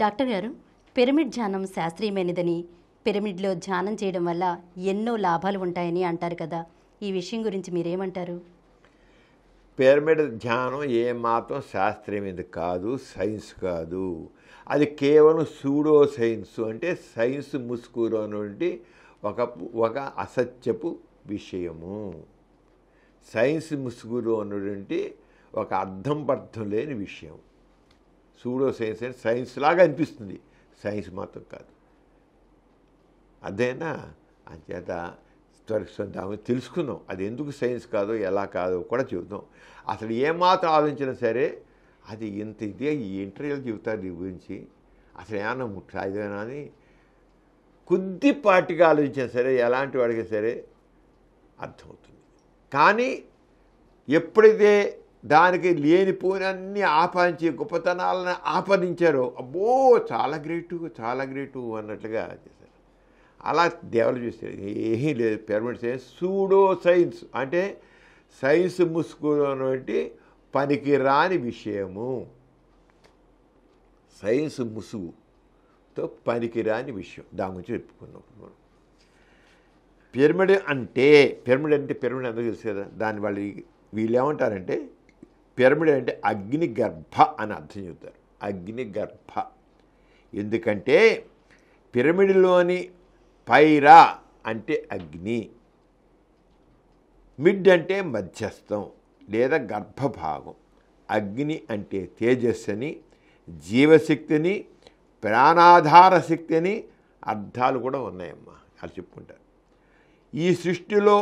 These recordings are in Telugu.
డాక్టర్ గారు, పిరమిడ్ ధ్యానం శాస్త్రీయమైనదని, పిరమిడ్లో ధ్యానం చేయడం వల్ల ఎన్నో లాభాలు ఉంటాయని అంటారు కదా. ఈ విషయం గురించి మీరేమంటారు? పిరమిడ్ ధ్యానం ఏమాత్రం శాస్త్రీయమైనది కాదు, సైన్స్ కాదు. అది కేవలం సూడో సైన్స్, అంటే సైన్స్ ముసుగులో నుండి ఒక అసత్యపు విషయము. సైన్స్ ముసుగులో ఉన్నటువంటి ఒక అర్థం పర్థం లేని విషయం. సూడో సైన్స్ అంటే సైన్స్ లాగా అనిపిస్తుంది, సైన్స్ మాత్రం కాదు. అదేనా అంచేత దాని తెలుసుకుందాం. అది ఎందుకు సైన్స్ కాదో ఎలా కాదో కూడా చెబుదాం. అసలు ఏమాత్రం ఆలోచించినా సరే అది ఇంత ఇదే ఈ ఇంటర్వ్యూలు చెబుతారు దీని గురించి. అసలు ఏమన్నా ముట్టాయిదేనా అని కొద్దిపాటిగా ఆలోచించినా సరే ఎలాంటి వాడికి సరే అర్థమవుతుంది. కానీ ఎప్పుడైతే దానికి లేనిపోయినన్ని ఆపాదించి గొప్పతనాలను ఆపాదించారో అబ్బో చాలా గ్రేటు అన్నట్లుగా చేశారు. అలా దేవులు చూస్తారు. ఏమీ లేదు. పిరమిడ్ సైన్స్ సూడో సైన్స్, అంటే సైన్స్ ముసుగులోనటువంటి పనికిరాని విషయము. సైన్స్ ముసుగుతో పనికిరాని విషయం. దాని గురించి చెప్పుకున్నాం. పిరమిడ్ అంటే పిరమిడ్ అందరూ తెలుసు కదా. దాని వీళ్ళు ఏమంటారంటే పిరమిడ్ అంటే అగ్ని గర్భ అని అర్థం చెబుతారు. అగ్ని గర్భ ఎందుకంటే పిరమిడ్లోని పైరా అంటే అగ్ని, మిడ్ అంటే మధ్యస్థం లేదా గర్భభాగం. అగ్ని అంటే తేజస్సుని, జీవశక్తిని, ప్రాణాధార శక్తిని అర్థాలు కూడా ఉన్నాయమ్మా. అది చెప్పుకుంటారు. ఈ సృష్టిలో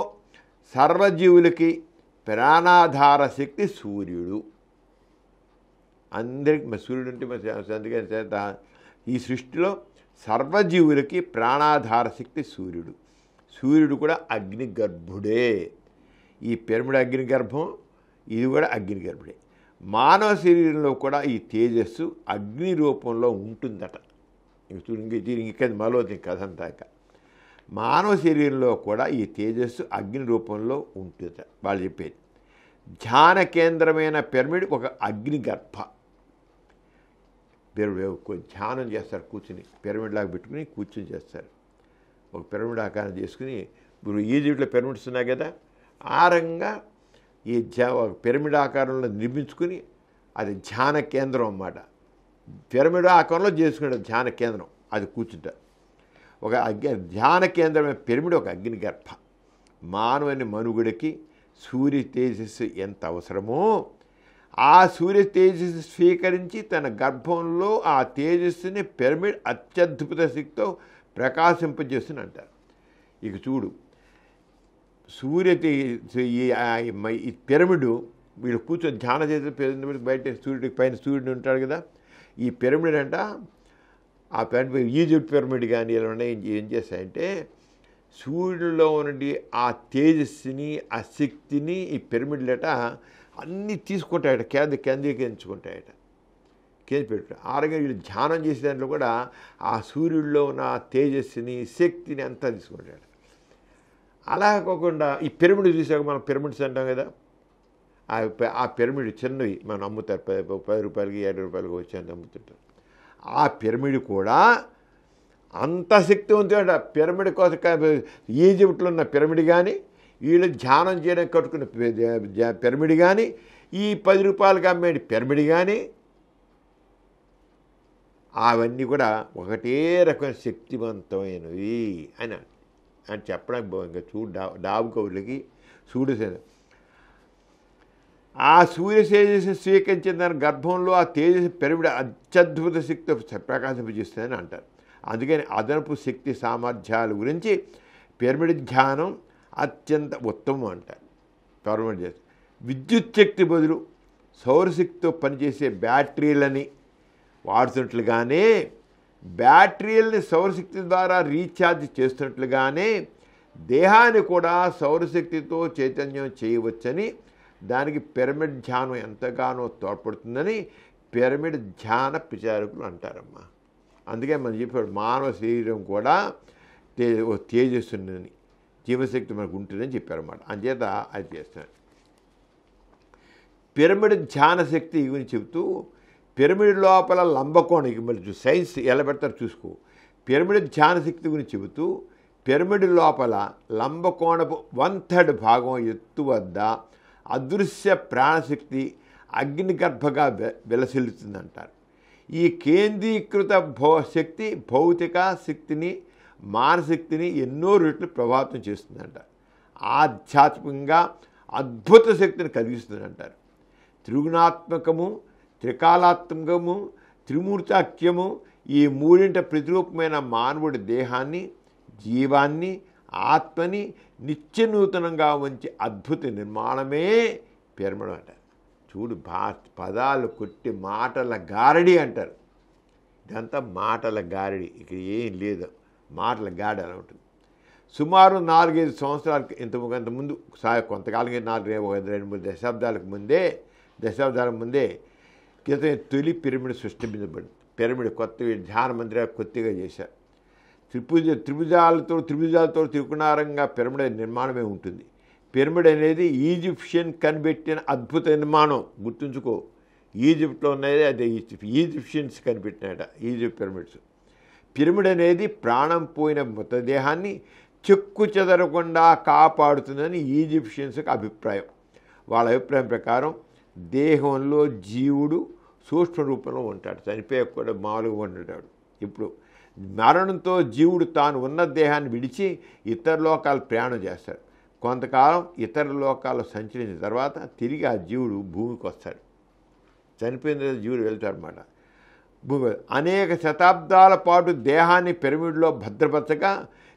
సర్వజీవులకి ప్రాణాధార శక్తి సూర్యుడు. అందరికి సూర్యుడు ఉంటే అందుకని ఈ సృష్టిలో సర్వజీవులకి ప్రాణాధార శక్తి సూర్యుడు. సూర్యుడు కూడా అగ్ని గర్భుడే. ఈ పిరమిడ్ అగ్ని గర్భం, ఇది కూడా అగ్ని గర్భుడే. మానవ శరీరంలో కూడా ఈ తేజస్సు అగ్ని రూపంలో ఉంటుందట. ఇంకా మలోది కథంతాక మానవ శరీరంలో కూడా ఈ తేజస్సు అగ్ని రూపంలో ఉంటుందట వాళ్ళు చెప్పేది. ధ్యాన కేంద్రమైన పిరమిడ్ ఒక అగ్ని గర్భ. ధ్యానం చేస్తారు కూర్చుని, పిరమిడ్ లాగా పెట్టుకుని కూర్చుని చేస్తారు. ఒక పిరమిడ్ ఆకారం చేసుకుని, ఇప్పుడు ఈజిప్ట్లో పిరమిడ్స్ ఉన్నాయి కదా, ఆ రంగా ఈ ఒక పిరమిడ్ ఆకారంలో నిర్మించుకుని అది ధ్యాన కేంద్రం అన్నమాట. పిరమిడ్ ఆకారంలో చేసుకునే ధ్యాన కేంద్రం అది కూర్చుంటారు. ఒక ధ్యాన కేంద్రమైన పిరమిడ్ ఒక అగ్ని గర్భ. మానవుని మనుగుడికి సూర్య తేజస్సు ఎంత అవసరమో ఆ సూర్య తేజస్సు స్వీకరించి తన గర్భంలో ఆ తేజస్సుని పిరమిడ్ అత్యద్భుత శక్తితో ప్రకాశింపజేస్తుంది అంటారు. ఇక చూడు, ఈ పిరమిడ్ వీళ్ళు కూర్చొని ధ్యానం చేసే బయట సూర్యుడికి పైన సూర్యుడు ఉంటాడు కదా. ఈ పిరమిడ్ అంట, ఆ పిరమిడ్ ఈజిప్ట్ పిరమిడ్ కానీ ఇలా ఉన్నాయి, ఏం చేస్తాయంటే సూర్యుడిలో నుండి ఆ తేజస్సుని ఆ శక్తిని ఈ పిరమిడ్లట అన్నీ తీసుకుంటాయట, కేంద్రీకరించుకుంటాయట, పెట్టు. ఆరోగ్య వీళ్ళు ధ్యానం చేసే దాంట్లో కూడా ఆ సూర్యుడిలో ఉన్న తేజస్సుని శక్తిని అంతా తీసుకుంటాడు. అలా కాకుండా ఈ పిరమిడ్ చూసాక మనం పిరమిడ్స్ అంటాం కదా, ఆ పిరమిడ్ చిన్నవి మనం అమ్ముతారు, 10 రూపాయలకి 7 రూపాయలకి వచ్చి అమ్ముతుంటారు. ఆ పిరమిడ్ కూడా అంత శక్తివంతమైన పిరమిడ్ కోసం ఈజిప్ట్లో ఉన్న పిరమిడ్ కానీ, వీళ్ళు ధ్యానం చేయడానికి కట్టుకున్న పిరమిడ్ కానీ, ఈ 10 రూపాయలకి అమ్మే పిరమిడ్ కానీ, అవన్నీ కూడా ఒకటే రకమైన శక్తివంతమైనవి అని చెప్పడానికి బాగుంది. డాబు కవులకి ఆ సూర్య తేజస్సు స్వీకరించిన దాని గర్భంలో ఆ తేజస్సు పిరమిడ్ అత్యద్భుత శక్తితో ప్రకాశింపజేస్తుందని అంటారు. అందుకని అదనపు శక్తి సామర్థ్యాల గురించి పిరమిడ్ ధ్యానం అత్యంత ఉత్తమం అంటారు. పిరమిడ్ చేస్తే విద్యుత్ శక్తి బదులు సౌరశక్తితో పనిచేసే బ్యాటరీలని వాడుతున్నట్లుగానే, బ్యాటరీలని సౌరశక్తి ద్వారా రీఛార్జ్ చేస్తున్నట్లుగానే దేహాన్ని కూడా సౌరశక్తితో చైతన్యం చేయవచ్చని, దానికి పిరమిడ్ ధ్యానం ఎంతగానో తోడ్పడుతుందని పిరమిడ్ ధ్యాన ప్రచారకులు అంటారమ్మా. అందుకే మనం చెప్పాడు మానవ శరీరం కూడా తేజస్సుని జీవశక్తి మనకు ఉంటుందని చెప్పారన్నమాట. అంచేత అది చేస్తాడు. పిరమిడ్ ధ్యాన శక్తి గురించి చెబుతూ పిరమిడ్ లోపల లంబకోణం మరి సైన్స్ ఎలా పెడతారు చూసుకో. పిరమిడ్ ధ్యాన శక్తి గురించి చెబుతూ పిరమిడ్ లోపల లంబకోణపు 1/3 భాగం ఎత్తు వద్ద అదృశ్య ప్రాణశక్తి అగ్నిగర్భగా విలసిల్లుతుందంటారు. ఈ కేంద్రీకృత శక్తి భౌతిక శక్తిని మానశక్తిని ఎన్నో రెట్లు ప్రభావితం చేస్తుందంట. ఆధ్యాత్మికంగా అద్భుత శక్తిని కలిగిస్తుందంటారు. త్రిగుణాత్మకము, త్రికాలాత్మకము, త్రిమూర్తాఖ్యము ఈ మూడింట ప్రతిరూపమైన మానవుడి దేహాన్ని, జీవాన్ని, ఆత్మని నిత్యనూతనంగా ఉంచి అద్భుత నిర్మాణమే పిరమిడ్ అంటారు. చూడు, పదాలు కొట్టి మాటల గారడి అంటారు. ఇదంతా మాటల గారడి, ఇక ఏం లేదు, మాటల గాడి అలా ఉంటుంది. సుమారు 4-5 సంవత్సరాలకు ఇంతకుముందు కొంతకాలం 4-2-3 దశాబ్దాలకు ముందే క్రితం తొలి పిరమిడ్ సృష్టించబడింది. పిరమిడ్ కొత్త ధ్యాన మందిరా కొత్తగా చేశారు. త్రిభుజాలతో త్రికోణారంగా పిరమిడ్ నిర్మాణమే ఉంటుంది. పిరమిడ్ అనేది ఈజిప్షియన్ కనిపెట్టిన అద్భుత నిర్మాణం. గుర్తుంచుకో, ఈజిప్ట్లో ఉన్నది అదే ఈజిప్షియన్స్ కనిపెట్టినట ఈజిప్ట్ పిరమిడ్స్. పిరమిడ్ అనేది ప్రాణం పోయిన మృతదేహాన్ని చెక్కు చెదరకుండా కాపాడుతుందని ఈజిప్షియన్స్కి అభిప్రాయం. వాళ్ళ అభిప్రాయం ప్రకారం దేహంలో జీవుడు సూక్ష్మ రూపంలో ఉంటాడు, చనిపోయాక కూడా మామూలుగా ఉంటాడు. ఇప్పుడు మరణంతో జీవుడు తాను ఉన్న దేహాన్ని విడిచి ఇతర లోకాలు ప్రయాణం చేస్తాడు. కొంతకాలం ఇతర లోకాల్లో సంచరించిన తర్వాత తిరిగి ఆ జీవుడు భూమికి వస్తాడు. చనిపోయిన తర్వాత జీవుడు వెళ్తాడు అన్నమాట. భూమి అనేక శతాబ్దాల పాటు దేహాన్ని పిరమిడ్లో భద్రపరచగా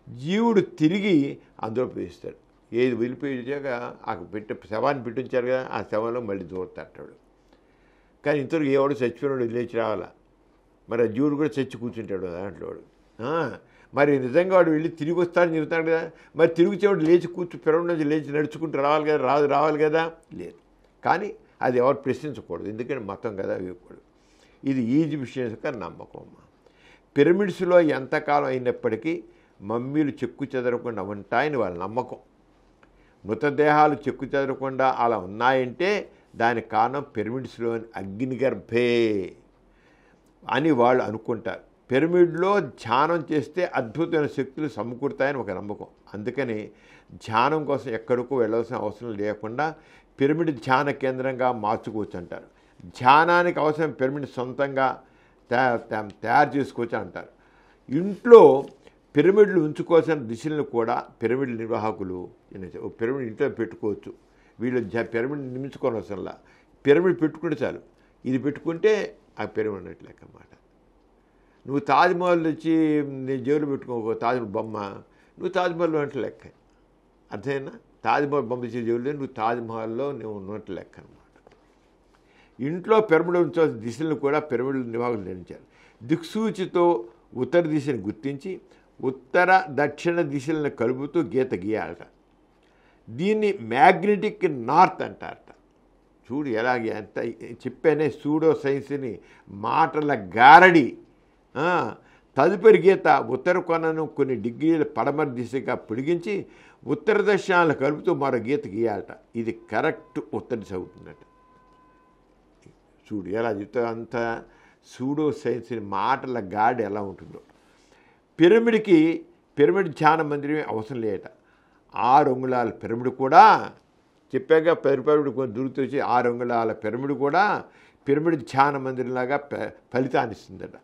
జీవుడు తిరిగి అందులో ప్రవేశిస్తాడు. ఏది వెళ్ళిపోయాక ఆ శవాన్ని పెట్టించారు కదా, ఆ శవంలో మళ్ళీ దూరతాడు. కానీ ఇంతవరకు ఎవడు చచ్చిపోయినాడు లేచి రావాలా, మరి ఆ జీవుడు కూడా చచ్చి కూర్చుంటాడు దాంట్లో. మరి నిజంగా వాడు వెళ్ళి తిరిగి వస్తాడని చెబుతాడు కదా, మరి తిరిగి చెవాడు లేచి పిరమిడ్ నుంచి లేచి నడుచుకుంటూ రావాలి కదా, రావాలి కదా, లేదు. కానీ అది ఎవరు ప్రశ్నించకూడదు, ఎందుకంటే మతం కదా ఇవ్వకూడదు. ఇది ఈజిప్షియన్స్ యొక్క నమ్మకం. పిరమిడ్స్లో ఎంతకాలం అయినప్పటికీ మమ్మీలు చెక్కు చెదరకుండా ఉంటాయని వాళ్ళ నమ్మకం. మృతదేహాలు చెక్కు చెదరకుండా అలా ఉన్నాయంటే దానికి కారణం పిరమిడ్స్లోని అగ్నిగర్భే అని వాళ్ళు అనుకుంటారు. పిరమిడ్లో ధ్యానం చేస్తే అద్భుతమైన శక్తులు సమకూరుతాయని ఒక నమ్మకం. అందుకని ధ్యానం కోసం ఎక్కడికో వెళ్ళవలసిన అవసరం లేకుండా పిరమిడ్ ధ్యాన కేంద్రంగా మార్చుకోవచ్చు అంటారు. ధ్యానానికి అవసరం పిరమిడ్ సొంతంగా తయారు చేసుకోవచ్చు అంటారు. ఇంట్లో పిరమిడ్లు ఉంచుకోవాల్సిన దిశలను కూడా పిరమిడ్ నిర్వాహకులు పిరమిడ్ ఇంట్లో పెట్టుకోవచ్చు. వీళ్ళు పిరమిడ్ నిర్మించుకోని అవసరంలా పిరమిడ్ పెట్టుకుంటే చాలు. ఇది పెట్టుకుంటే ఆ పిరమిడ్ ఉన్నట్టు లెక్క అన్నమాట. నువ్వు తాజ్మహల్ వచ్చి నీ జేబులో పెట్టుకో తాజ్మహల్ బొమ్మ, నువ్వు తాజ్మహల్లో ఉన్నట్టు లెక్క. అర్థమైనా? తాజ్మహల్ బొమ్మ తెచ్చే జేబులో నువ్వు తాజ్మహల్లో నువ్వు ఉన్నట్టు లెక్క అనమాట. ఇంట్లో పిరమిడ్ ఉంచాల్సిన దిశలను కూడా పిరమిడ్ నిర్వాహకులు నిర్ణయించారు. దిక్సూచితో ఉత్తర దిశను గుర్తించి ఉత్తర దక్షిణ దిశలను కలుపుతూ గీత గీయాలట. దీన్ని మ్యాగ్నెటిక్ నార్త్ అంటారట. చూడు ఎలాగే అంత చెప్పానే, సూడో సైన్స్ని మాటల గారడి. తదుపరి గీత ఉత్తర కొనను కొన్ని డిగ్రీల పడమర దిశగా పొడిగించి ఉత్తర దక్షిణాలను కలుపుతూ మరో గీత గీయాలట. ఇది కరెక్ట్ ఉత్తర దిశ అవుతుందట. చూడు ఎలా చెప్తా, అంత సూడో సైన్స్ని మాటల గాడి ఎలా ఉంటుందో. పిరమిడ్ ధ్యాన మందిరమే అవసరం లేట. 6 అంగుళాల పిరమిడ్ కూడా చెప్పాక పిరమిడ్ దొరుకుతూ 6 అంగుళాల పిరమిడ్ కూడా పిరమిడ్ ధ్యాన మందిరంలాగా ఫలితాన్ని ఇస్తుందట.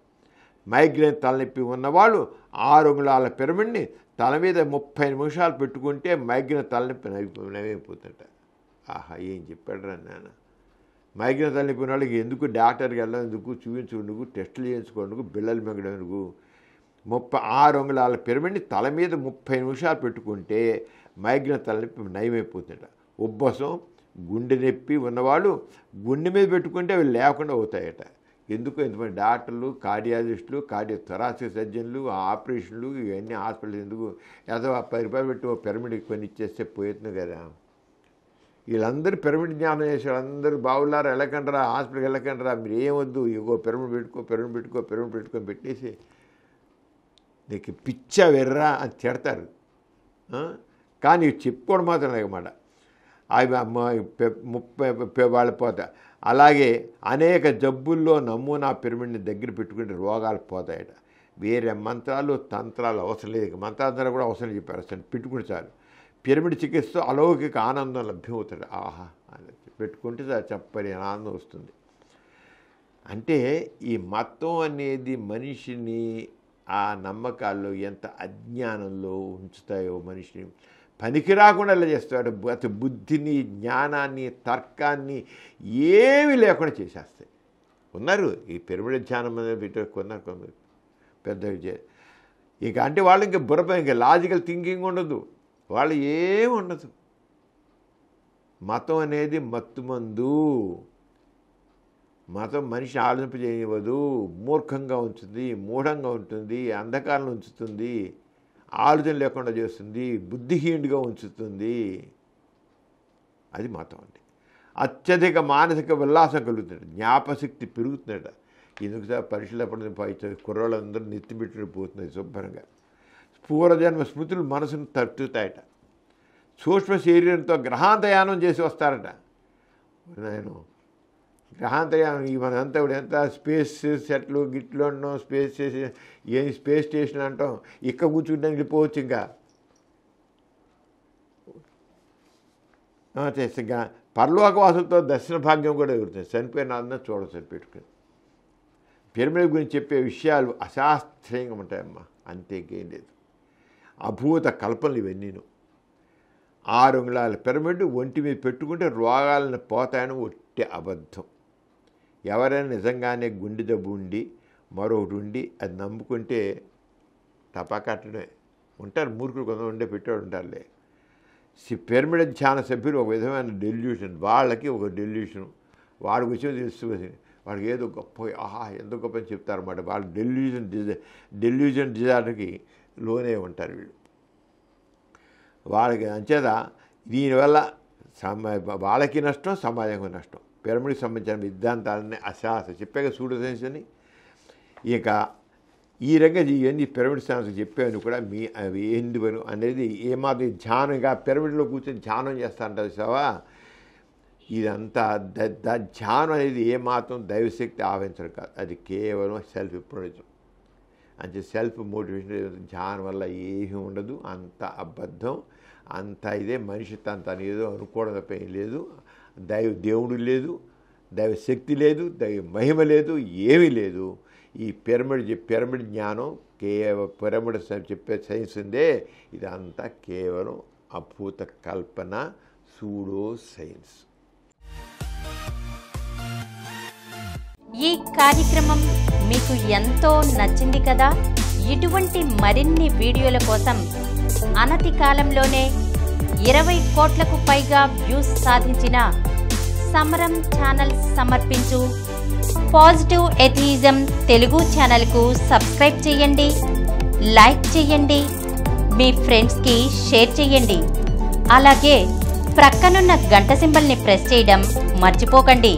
మైగ్రేన్ తలనొప్పి ఉన్నవాళ్ళు 6 అంగుళాల పిరమిడ్ని తల మీద 30 నిమిషాలు పెట్టుకుంటే మైగ్రేన్ తలనొప్పి నవ్వైపోతుందట. ఆహా, ఏం చెప్పాడు రా నాన్న. మైగ్రేన్ తలనొప్పి ఉన్న వాళ్ళకి ఎందుకు డాక్టర్కి వెళ్ళడం, ఎందుకు చూపించుకుందుకు, టెస్టులు చేయించుకోందుకు, బిళ్ళలు మింగడందుకు. 6 అంగుళాల పిరమిడ్ని తల మీద 30 నిమిషాలు పెట్టుకుంటే మైగ్రేన్ తలనొప్పి నయమైపోతుందట. ఉబ్బసం, గుండె నొప్పి ఉన్నవాళ్ళు గుండె మీద పెట్టుకుంటే అవి లేకుండా అవుతాయట. ఎందుకు ఎంతమంది డాక్టర్లు, కార్డియాలజిస్టులు, థొరాసిక్ సర్జన్లు, ఆపరేషన్లు, ఇవన్నీ హాస్పిటల్ ఎందుకు ఏదో 10 రూపాయలు పెట్టి పిరమిడ్ కొన్ని ఇచ్చేస్తే పోతుంది కదా. వీళ్ళందరూ పిరమిడ్ జ్ఞానం చేసే వాళ్ళందరూ బావులారా, వెళ్ళకంటారా, హాస్పిటల్కి వెళ్ళకంటారా, మీరు ఏమొద్దు, ఇగో పిరమిడ్ పెట్టుకొని పెట్టేసి నీకు పిచ్చ వెర్రా అని తిడతారు. కానీ చెప్పుకోవడం మాత్రం లేకమాట. అవి 30 వాళ్ళ పోతా అలాగే అనేక జబ్బుల్లో నమూనా పిరమిడ్ని దగ్గర పెట్టుకుంటే రోగాలు పోతాయట. వేరే మంత్రాలు తంత్రాలు అవసరం లేదు, మంత్రాంతరాలు కూడా అవసరం చెప్పారు. అసలు పెట్టుకుంటే చాలు పిరమిడ్ చికిత్సతో అలౌకిక ఆనందం లభ్యమవుతుంది. ఆహా అని పెట్టుకుంటే చెప్పని ఆనందం వస్తుంది. అంటే ఈ మతం అనేది మనిషిని ఆ నమ్మకాల్లో ఎంత అజ్ఞానంలో ఉంచుతాయో, మనిషిని పనికి రాకుండా ఎలా చేస్తాడు. అతి బుద్ధిని, జ్ఞానాన్ని, తర్కాన్ని ఏమీ లేకుండా చేసేస్తాయి. ఉన్నారు ఈ పిరమిడ్ ధ్యానం మీద పెట్టుకున్నారు కొందరు పెద్ద ఇక. అంటే వాళ్ళు ఇంకా బుర్ర ఇంకా లాజికల్ థింకింగ్ ఉండదు, వాళ్ళు ఏమి ఉండదు. మతం అనేది మత్తుమందు. మతం మనిషి ఆలోచింపజేయనివ్వదు, మూర్ఖంగా ఉంచుతుంది, మూఢంగా ఉంటుంది, అంధకారంలో ఉంచుతుంది, ఆలోచన లేకుండా చేస్తుంది, బుద్ధిహీనుడిగా ఉంచుతుంది. అది మతం అంటే. అత్యధిక మానసిక ఉల్లాసం కలుగుతుంది, జ్ఞాపశక్తి పెరుగుతుందట. ఎందుకు సార్ పరీక్షలు ఎప్పుడు కుర్రోళ్ళందరూ నెత్తిపెట్టుకుని పోతున్నాయి శుభ్రంగా. పూర్వజన్మ స్మృతులు మనసును తట్టుతాయట. సూక్ష్మ శరీరంతో గ్రహాంతయానం చేసి వస్తారట. నేను గ్రహాంతయానం ఈ మనంతా ఇప్పుడు ఎంత స్పేస్ సెట్లు గిట్లు అంటాం, స్పేస్ చేసి ఏం స్పేస్ స్టేషన్ అంటాం. ఇక్కడ కూర్చుంటే వెళ్ళిపోవచ్చు. ఇంకా ఇంకా పరలోకవాసులతో దర్శన భాగ్యం కూడా ఎగురుతుంది. చనిపోయిన అందరూ చూడవచ్చు పెట్టుకుని. పిరమిడ్ గురించి చెప్పే విషయాలు అశాస్త్రీయంగా ఉంటాయమ్మా, అంతేకేం లేదు. అభూత కల్పనలు ఇవన్నీను. 6 అంగుళాల పిరమిడ్ ఒంటి మీద పెట్టుకుంటే రోగాలను పోతాయని ఒట్టి అబద్ధం. ఎవరైనా నిజంగానే గుండె జబ్బు ఉండి మరొకటి ఉండి అది నమ్ముకుంటే టపాకట్టడే ఉంటారు. మూర్ఖులు కొంతమంది ఉండే పెట్టాడు ఉంటారులే. పిరమిడ్ ధ్యాన సభ్యులు ఒక విధమైన డెల్యూషన్, వాళ్ళకి ఒక డెల్యూషన్. వాడి విషయం తెలుస్తుంది, వాడికి ఏదో గొప్ప, ఆహా ఎంత గొప్ప అని చెప్తారన్నమాట. వాళ్ళు డెల్యూజన్ డిజార్డర్కి లోనే ఉంటారు వీళ్ళు. వాళ్ళకి అంచేత దీనివల్ల వాళ్ళకి నష్టం, సమాజానికి నష్టం. పిరమిడ్కి సంబంధించిన సిద్ధాంతాలన్నీ అశాస్త్ర చెప్పాక సూడో సైన్స్ అని. ఇక ఈ రంగా ఇవన్నీ పిరమిడ్ సైన్స్ చెప్పేవని కూడా మీ అవి ఎందుకు అనేది ఏమాత్రం ధ్యానంగా పిరమిడ్లో కూర్చొని ధ్యానం చేస్తారంటారు సావా. ఇదంతా ధ్యానం అనేది ఏమాత్రం దైవశక్తి ఆవరించడం కాదు, అది కేవలం సెల్ఫ్ ప్రొడక్షన్. అంటే సెల్ఫ్ మోటివేషన్ ధ్యానం వల్ల ఏమీ ఉండదు, అంత అబద్ధం, అంత ఇదే. మనిషి తను ఏదో అనుకోవడం తప్ప ఏం లేదు. దేవుడు లేదు, దైవశక్తి లేదు, దైవ మహిమ లేదు, ఏమీ లేదు. ఈ పిరమిడ్ జ్ఞానం కేవలం పిరమిడ్ చెప్పే సైన్స్ ఉందే, ఇదంతా కేవలం అభూత కల్పన, సూడో సైన్స్. ఈ కార్యక్రమం మీకు ఎంతో నచ్చింది కదా. ఇటువంటి మరిన్ని వీడియోల కోసం అనతి కాలంలోనే 20 కోట్లకు పైగా వ్యూస్ సాధించిన సమరం ఛానల్ సమర్పించు పాజిటివ్ ఎథియిజం తెలుగు ఛానల్కు సబ్స్క్రైబ్ చేయండి, లైక్ చేయండి, మీ ఫ్రెండ్స్కి షేర్ చేయండి. అలాగే ప్రక్కనున్న గంట సింబల్ని ప్రెస్ చేయడం మర్చిపోకండి.